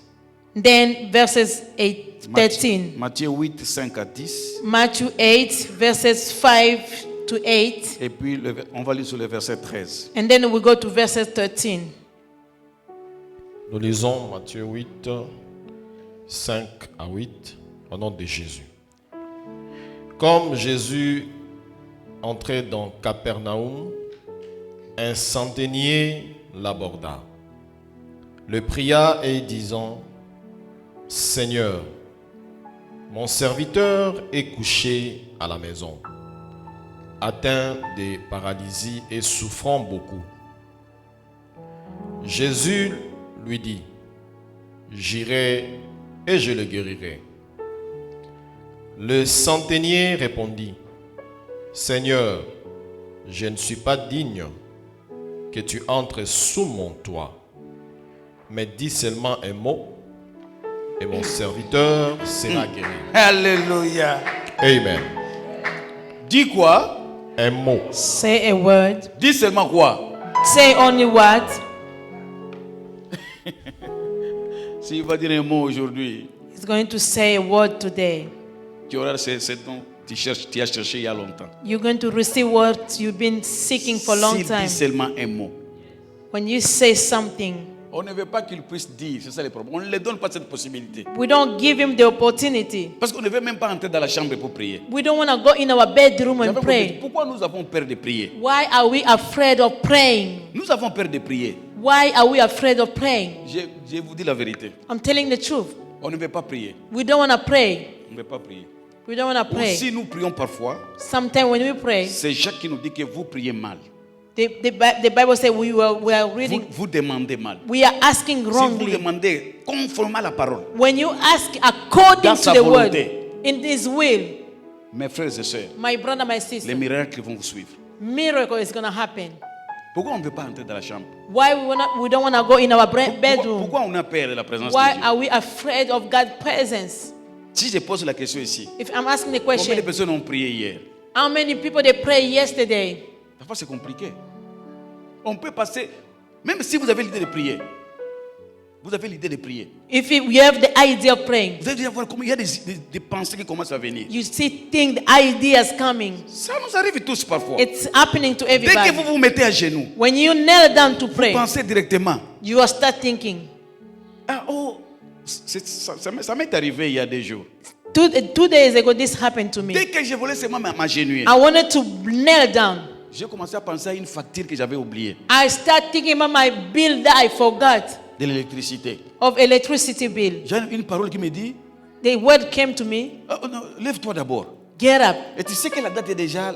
Then verses 8, 13. Matthieu 8, 5 à 10, Matthew 8, verses 5 to 8. et puis on va lire sur le verset 13. And then we go to verses 13. Nous lisons Matthieu 8, 5 à 8, au nom de Jésus. Comme Jésus entrait dans Capernaum, un centenier l'aborda, le pria et disant, « Seigneur, mon serviteur est couché à la maison, atteint de paralysie et souffrant beaucoup. » Jésus lui dit, « J'irai et je le guérirai. » Le centenier répondit, « Seigneur, je ne suis pas digne que tu entres sous mon toit, mais dis seulement un mot et mon serviteur sera guéri. » Alléluia. Amen. Dis quoi? Un mot. Say a word. Dis seulement quoi? Say only what? S'il va dire un mot aujourd'hui, He's going to say a word today. tu auras ce dont tu as cherché il y a longtemps. You're going to receive what you've been seeking for a long S'il time. dit seulement un mot, When you say something, on ne veut pas qu'il puisse dire, c'est ça le problème. On ne lui donne pas cette possibilité. we don't give him the opportunity. Parce qu'on ne veut même pas entrer dans la chambre pour prier. We don't want to go in our bedroom and J'avais compris. pray. Pourquoi nous avons peur de prier? Why are we afraid of praying? Nous avons peur de prier. Why are we afraid of praying? Je vous dis la vérité. I'm telling the truth. On ne veut pas prier. We don't want to pray. On ne veut pas prier. We don't want to Ou pray. si nous prions parfois, Sometimes when we pray, c'est Jacques qui nous dit que vous priez mal. the Bible says we are reading, Vous demandez mal. we are asking Si vous wrongly. demandez conformément à la parole, When you ask according Dans to sa the word, volonté. in His will, mes frères et sœurs, my brother, my les sister, miracles vont vous suivre. miracle is going to happen. Pourquoi on ne veut pas entrer dans la chambre? Why we don't want to go in our bedroom? Pourquoi on a peur de la présence Why de Dieu? are we afraid of God's presence? Si je pose la question ici, If I'm asking the combien de question, personnes ont prié hier? how many people they prayed yesterday? Parfois c'est compliqué. On peut passer, même si vous avez l'idée de prier, vous avez l'idée de prier. If you have the idea of praying, Vous allez voir comment il y a des pensées qui commencent à venir. you see things, ideas coming. Ça nous arrive tous parfois. It's happening to Dès que everybody. vous vous mettez à genoux, When you kneel down to pray, pensez directement. you will start thinking. Ah, oh, ça m'est arrivé il y a des jours. 2 days ago, this happened to me. Dès que je voulais seulement m'agenouiller, I wanted to kneel down. j'ai commencé à penser à une facture que j'avais oubliée I start thinking about my bill that I forgot de l'électricité. of electricity bill. J'ai une parole qui me dit The word came to me, non, lève-toi d'abord. get up. Et tu sais que la date est déjà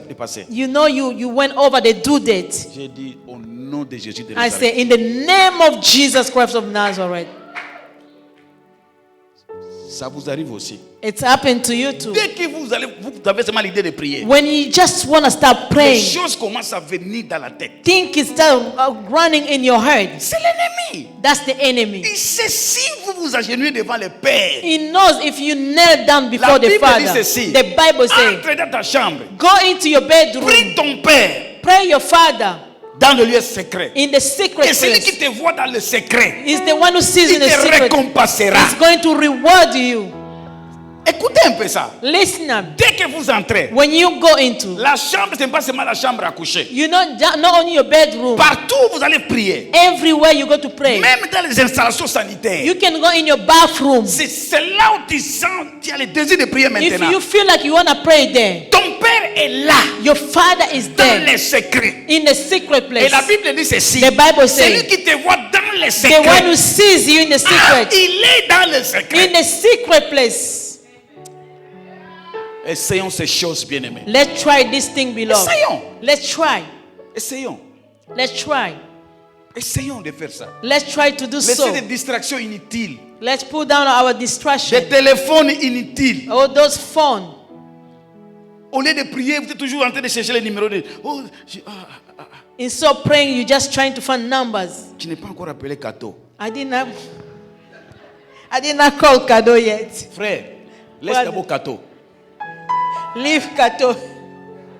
dépassée. You know you went over the due date. J'ai dit au nom de Jésus de I Nazareth. say, in the name of Jesus Christ of Nazareth. Ça vous arrive aussi. It's happened to you too. Dès que vous avez seulement l'idée de prier, When you just want to start les praying, choses commencent à venir dans la tête. think it start running in your head. C'est l'ennemi. That's the enemy. Il sait si vous vous agenouillez devant le Père. He knows if you kneel down La before the Bible dit Father. ceci. The Bible says, Entre dans ta chambre. go into your bedroom, Prie ton Père pray your Father dans le lieu secret. in the secret Et celui qui place. te voit dans le secret, Is the one who sees il in the te secret. récompensera. He's going to reward you. Écoutez un peu ça. Listen up. Dès que vous entrez, When you go into, la chambre, ce n'est pas seulement la chambre à coucher. you know, not only your bedroom, Partout, vous allez prier. everywhere you go to pray. Même dans les installations sanitaires. You can go in your bathroom. C'est là où tu sens, tu as le désir de prier If maintenant. you feel like you want to pray there, Ton Père est là, your Father is dans there les secrets. in the secret Et place. la Bible dit ceci. The Bible Celui says, qui te voit dans les the one who secrets, sees you in the secret, il est dans les in secrets. the secret place. Essayons ces choses, bien-aimés. Let's try this thing, beloved. Essayons. Let's try. Essayons. Let's try. Essayons de faire ça. Let's try to do Laissez so. des distractions inutiles. Let's put down our Des distraction. téléphones inutiles. All those phones. Au lieu de prier, vous êtes toujours en train de chercher les numéros de... Instead of praying, you're just trying to find numbers. Tu n'es pas encore appelé Kato. I did not call Kado yet. Frère, laisse What? d'abord Kato. Leave Kato.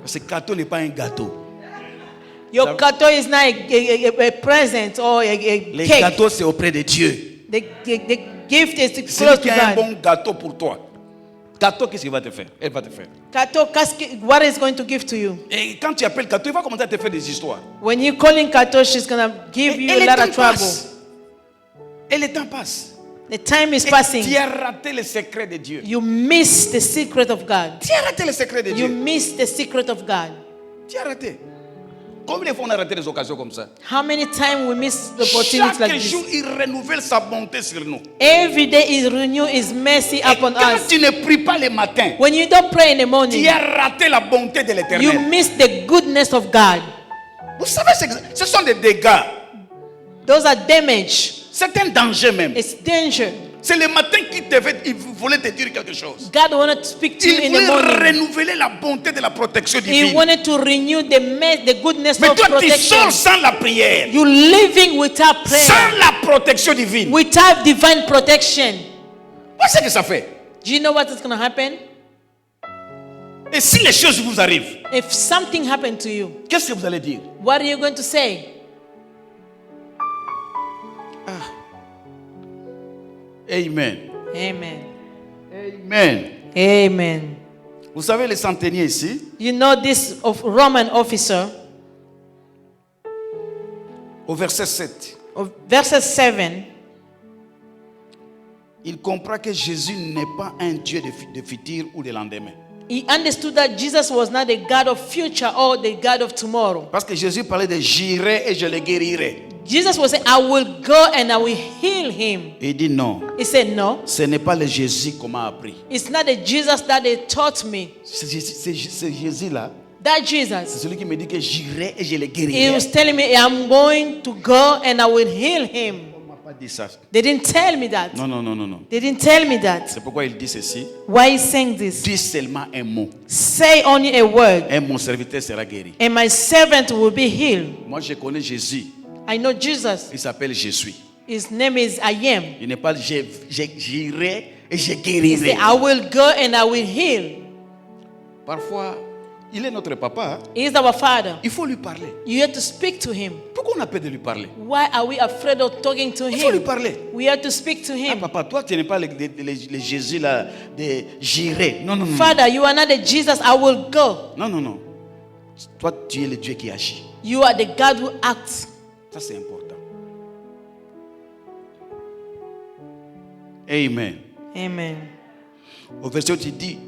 Parce que Kato n'est pas un gâteau. Your Kato is not a present or a Les cake. gâteaux, c'est auprès de Dieu. The gift is Celui close to qui a un God. bon gâteau pour toi. Kato, qu'est-ce qu'il va te faire? Elle va te faire. Kato, what is going to give to you? Et quand tu appelles Kato, il va commencer à te faire des histoires. When you calling Kato, she's gonna give you a le lot temps of trouble. passe. Et le temps passe. The time is Et passing. tu as raté le secret de Dieu. You miss the secret of God. Tu as raté le secret de You Dieu. miss the secret of God. Tu as raté. Combien de fois on a raté des occasions comme ça? How many times we miss the opportunities like Chaque this? jour, il renouvelle sa bonté sur nous. Every day is renew His mercy Et upon quand us. tu ne pries pas le matin, When you don't pray in the morning, tu as raté la bonté de you l'Éternel. miss the goodness of God. Vous savez, ce sont des dégâts. Those are damage. C'est un danger même. It's danger. C'est le matin qu'il il voulait te dire quelque chose. God wanted to speak to you Il in the voulait morning. renouveler la bonté de la protection He divine. wanted to renew the goodness Mais of toi, tu protection. sors sans la prière, You living without prayer, sans la protection divine. without divine protection. Qu'est-ce que ça fait? Do you know what is going to happen? Et si les choses vous arrivent, If something happened to you, qu'est-ce que vous allez dire? what are you going to say? Amen. Amen. Amen. Amen. Vous savez, les centeniers ici, You know this of Roman officer, au verset 7, of verse 7, il comprend que Jésus n'est pas un Dieu de futur ou de lendemain. he understood that Jesus was not the God of future or the God of tomorrow. Parce que Jésus parlait de j'irai et je le guérirai. Jesus was saying, I will go and I will heal him. Et il dit non, He said, no, ce n'est pas le Jésus qu'on m'a appris. it's not the Jesus that they taught me. C'est Jésus-là, That c'est Jesus, celui qui me dit que j'irai et je le he guérirai. was telling me, I'm going to go and I will heal him. On ne m'a pas dit ça. They didn't tell me that. Non, non, non, non, non. They didn't tell me that. C'est pourquoi il dit ceci. Why is saying this? Dis seulement un mot. Say only a word, Et mon serviteur sera guéri. and my servant will be healed. Moi, je connais Jésus. I know Jesus. Il s'appelle Je suis. His name is I am. Il n'est pas j'irai et je He guérirai. said, I will go and I will heal. Parfois, il est notre papa. He is our Father. Il faut lui parler. You have to speak to him. Pourquoi on a peur de lui parler? Why are we afraid of talking to Il faut lui him? parler. We have to speak to Ah, him. papa, toi, tu n'es pas le Jésus là de j'irai. Non, non, non. Father, you are not the Jesus, I will go. Non, non, non. Toi, tu es le Dieu qui agit. You are the God who acts. Ça, c'est important. Amen. Amen. Au verset où tu dis,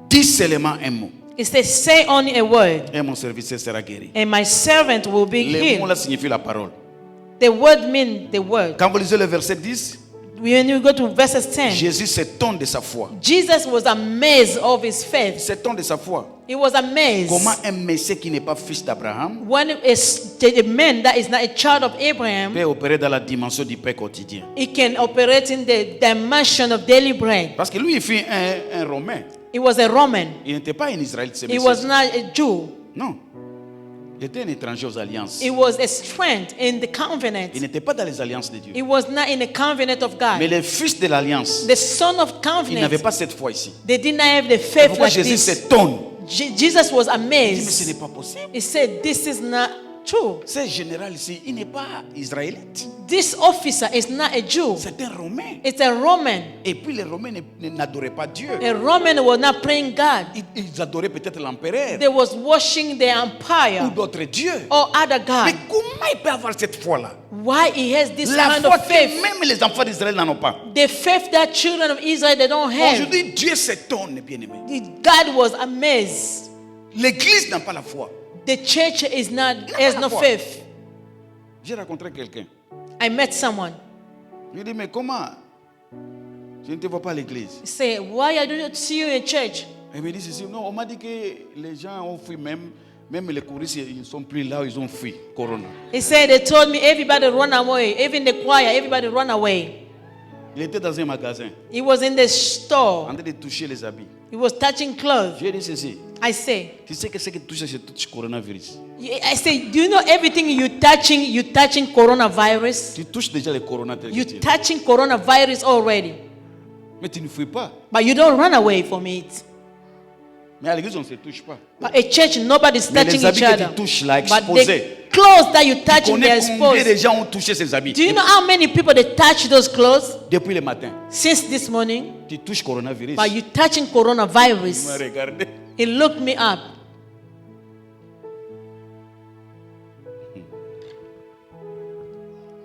dis seulement un mot. It says, say only a word, et mon serviteur sera guéri. and my servant will be Les mots healed. là signifient la parole. The word means the word. Quand vous lisez le verset 10, When you go to verses 10, Jésus s'étonne de sa foi. Jesus was amazed of his faith. S'étonne de sa foi. He was amazed. Comment un Messie qui n'est pas fils d'Abraham When a man that is not a child of Abraham, peut opérer dans la dimension du pain quotidien. he can operate in the dimension of daily bread. Parce que lui, il fut un Romain. He was a Roman. Il n'était pas un Israélite. ce He Messie. was not a Jew. Non. Il était un étranger aux alliances. He was a strength in the covenant. Il n'était pas dans les alliances de Dieu. He was not in the covenant of Mais God. les fils de l'alliance, The son of ils n'avaient covenant, pas cette foi ici. they did not have the C'est faith pourquoi like Jésus this. s'étonne. Jesus was Il dit, mais ce amazed. n'est pas possible. He said, this is not true. Ce général ici, il n'est pas israélite. This officer is not a Jew. C'est un Romain. It's a Roman. Et puis les Romains n'adoraient pas Dieu. A Roman was not praying God. Ils adoraient peut-être l'empereur They was worshiping the ou empire d'autres dieux. or other Mais God. comment il peut avoir cette foi-là? Why he has this La kind foi of faith? que même les enfants d'Israël n'en ont pas. The faith that children of Israel they don't have. Aujourd'hui, Dieu s'étonne, bien-aimé. God was amazed. L'église n'a pas la foi. The church has no faith. J'ai rencontré quelqu'un. I met someone. Je lui ai dit, mais comment? Je ne te vois pas à l'église. He said, why I don't see you in church? Il me dit ceci. Non, on m'a dit que les gens ont fui même les choristes, ils ne sont plus là où ils ont fui. Corona. He said, they told me everybody run away. Even the choir, everybody run away. Il était dans un magasin, He was in the en store. train de toucher les habits. He was touching clothes. Je lui ai dit ceci. I say, Tu sais que ce que touche, c'est tout coronavirus. I say, do you know everything you touching coronavirus? Tu touches déjà le corona tel que You tu es. touching coronavirus already. Mais tu ne fuis pas. But you don't run away from it. Mais à l'église, on ne se touche pas. But a church, nobody's Mais touching les habits each que other. tu touches là, But exposés. the clothes that you Tu touching, they're connais combien de exposed. gens ont touché ces habits? Do you know how many people they touch those clothes Depuis le matin, since this morning? tu touches coronavirus. But you touching Tu coronavirus. m'as regardé. He looked me up.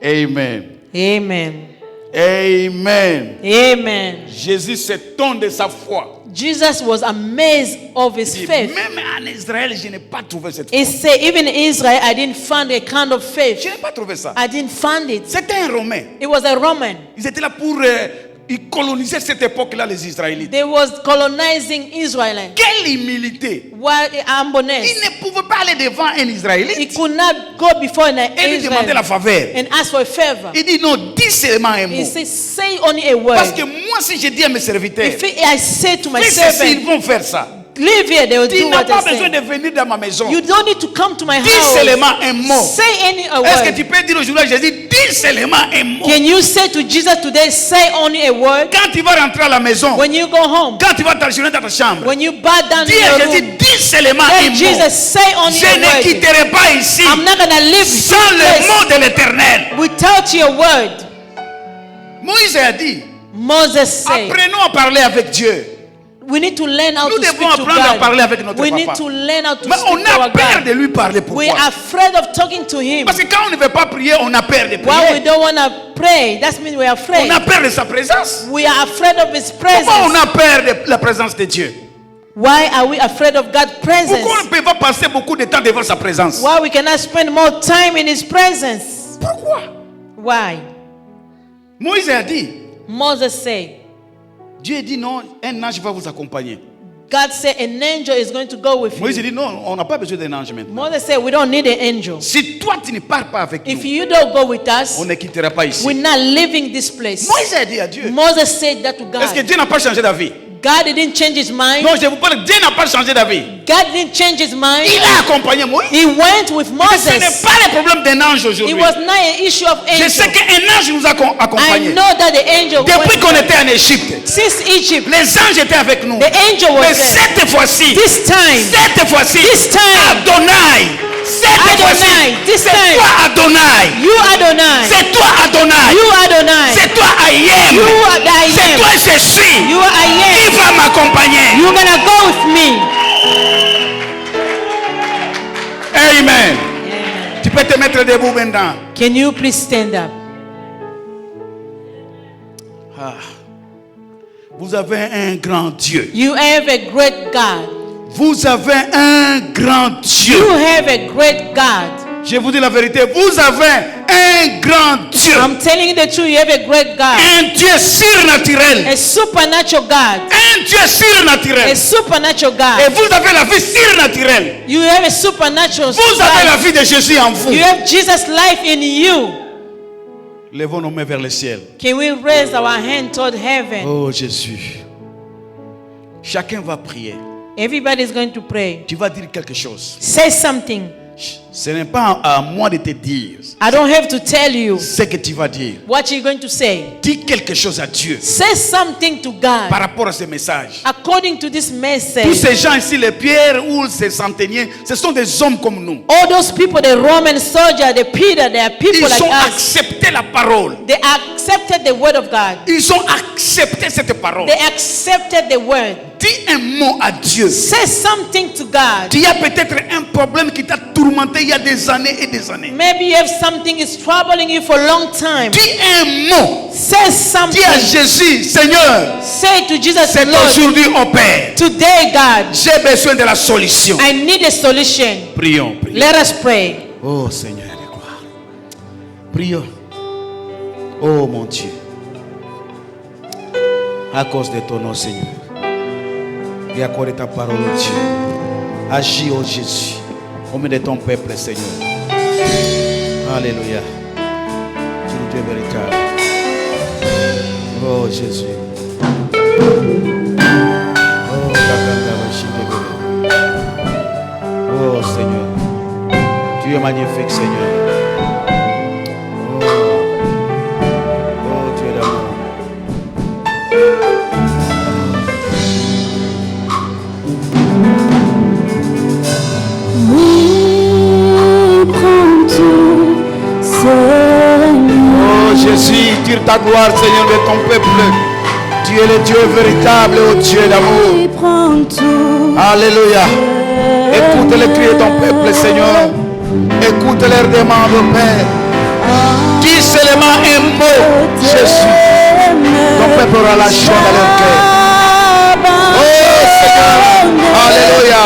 Amen. Amen. Amen. Amen. Jésus s'étonne de sa foi. Jesus was amazed of his Et faith. même en Israël, je n'ai pas trouvé cette He foi. said, even in Israel, I didn't find a kind of Je faith. n'ai pas trouvé ça. I didn't find it. C'était un Romain. It was a Roman. Ils étaient là pour ils coloniser cette époque-là, les Israélites. They was colonizing Israel. Quelle humilité! What Ils humbleness. ne pouvaient pas aller devant un He Israélite could not go before an et lui demander la Israel faveur. and ask for a favor. Il dit non, dis seulement un He mot. said, say only a word. Parce que moi, si je dis à mes serviteurs, If I say to my fais ceci, ils servant, vont faire ça. live here, they will Tu do n'as what pas I besoin de say. venir dans ma maison. You don't need to come to my Dis house. seulement un mot. Say any a Est-ce que word. tu peux dire aujourd'hui à Jésus, dis seulement un mot. Can you say to Jesus today, say only a word? Quand tu vas rentrer à la maison, When you go home, quand tu vas t'agenouiller dans ta chambre, when you bow down dis in à your Jésus, room, dis seulement un tell mot. Jesus, say only Je a ne word. quitterai pas ici I'm not gonna live sans this le place mot de l'Éternel. without your word. Moïse a dit, Moses said, apprenons à parler avec Dieu. we need to learn how Nous to speak devons to apprendre à parler God. avec notre We papa. need to learn how to Mais on speak to a our peur God. de lui parler. We Pourquoi? are afraid of talking to Him. Parce que quand on ne veut pas prier, on a peur de Why we prier. don't want to pray? That means we are afraid. On a peur de sa présence. We are afraid of His Pourquoi on presence. a peur de la présence de Dieu? Why are we afraid of God's presence? Pourquoi on ne peut pas passer beaucoup de temps devant sa présence? Why we cannot spend more time in His presence? Pourquoi? Why? Moïse a dit, Moses said, Dieu dit non, un ange va vous accompagner. God said an angel is going to go with Moïse you. dit non, on n'a pas besoin d'un ange maintenant. Moses said we don't need an angel. Si toi tu ne pars pas avec If nous, you don't go with us, on ne quittera pas ici. we're not leaving this place. Moïse a dit à Dieu, Moses said that to est-ce que God. Dieu n'a pas changé d'avis? God didn't change his mind. Non, je vous parle, Dieu n'a pas changé d'avis. God didn't change his mind. Il a accompagné Moïse. He went with Mais ce n'est Moses. pas le problème d'un ange It aujourd'hui. was not an issue of Je sais angel. qu'un ange nous a I accompagnés. know that the angel Depuis went qu'on with était en Égypte, since Egypt. les anges étaient avec nous. The angel Mais was there. cette fois-ci, This time, This time. Adonai, cette fois-ci, Adonai, this c'est time. toi Adonai, You Adonai. c'est toi Adonai, You Adonai. c'est toi Ayem, You are the I c'est am. toi je suis, You are I qui am. va m'accompagner. You're gonna go with me. Amen. Tu peux te mettre debout maintenant. Can you please stand up? Vous avez un grand Dieu. You have a great God. Vous avez un grand Dieu. You have a great God. Je vous dis la vérité, vous avez un grand Dieu. I'm telling you the truth, you have a great God. Un Dieu surnaturel. A supernatural God. Un Dieu A surnaturel. supernatural Et God. vous avez la vie surnaturelle. You have a supernatural Vous avez la life. vie de Jésus en vous. You have Jesus' life in you. Levons nos mains vers le ciel. Can we raise our hand toward heaven? Oh Jésus. Chacun va prier. Everybody is going to pray. Tu vas dire quelque chose. Say something. Ce n'est pas à moi de te dire I don't have to tell you ce que tu vas dire. what you're going to say. Dis quelque chose à Dieu Say something to par God rapport à ce message. according to this Tous message. ces gens ici, les pierres ou ces centeniers, ce sont des hommes comme nous. All those people, the Roman soldier, the Peter, they are people Ils like ont us. accepté la parole. They accepted the word of God. Ils ont accepté cette parole. They accepted the word. Dis un mot à Dieu. Say something to God. Tu as peut-être un problème qui t'a tourmenté il y a des années et des années. Maybe you have something is troubling you for a long time. Dis un mot. Say Dis something. à Jésus, Seigneur, Say to Jesus, c'est Lord, aujourd'hui au Père. today, God, J'ai besoin de la solution. I need a solution. Prions, prions. Let us pray. Oh Seigneur de gloire. Prions. Oh mon Dieu. À cause de ton nom, Seigneur. Et à cause de ta parole, oh Dieu. Agis, oh Jésus. Au milieu de ton peuple, Seigneur. Alléluia. Tu es Dieu véritable. Oh Jésus. Oh Seigneur. Tu es magnifique, Seigneur. Oh, tu es d'amour. Oui, prends tout, Seigneur. Oh Jésus, tire ta gloire, Seigneur, de ton peuple. Tu es le Dieu véritable, oh Dieu d'amour. Oui, prends tout. Alléluia. Écoute les cris de ton peuple, Seigneur. Écoute leurs demandes, oh Père. Dis seulement un mot, Jésus. Ton peuple aura la joie dans leur cœur. Oh Seigneur. Alléluia.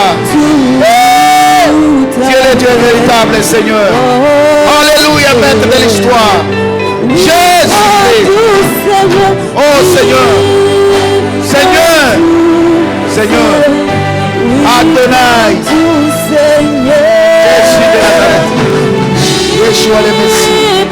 Tu es le Dieu véritable, Seigneur. Alléluia, maître de l'histoire. Jésus-Christ. Oh Seigneur. Seigneur. Seigneur. Adonai. Jésus de Nazareth. Yeshua le Messie.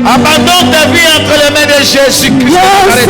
Abandonne Abandonne ta vie entre les mains de Jésus-Christ. Yes,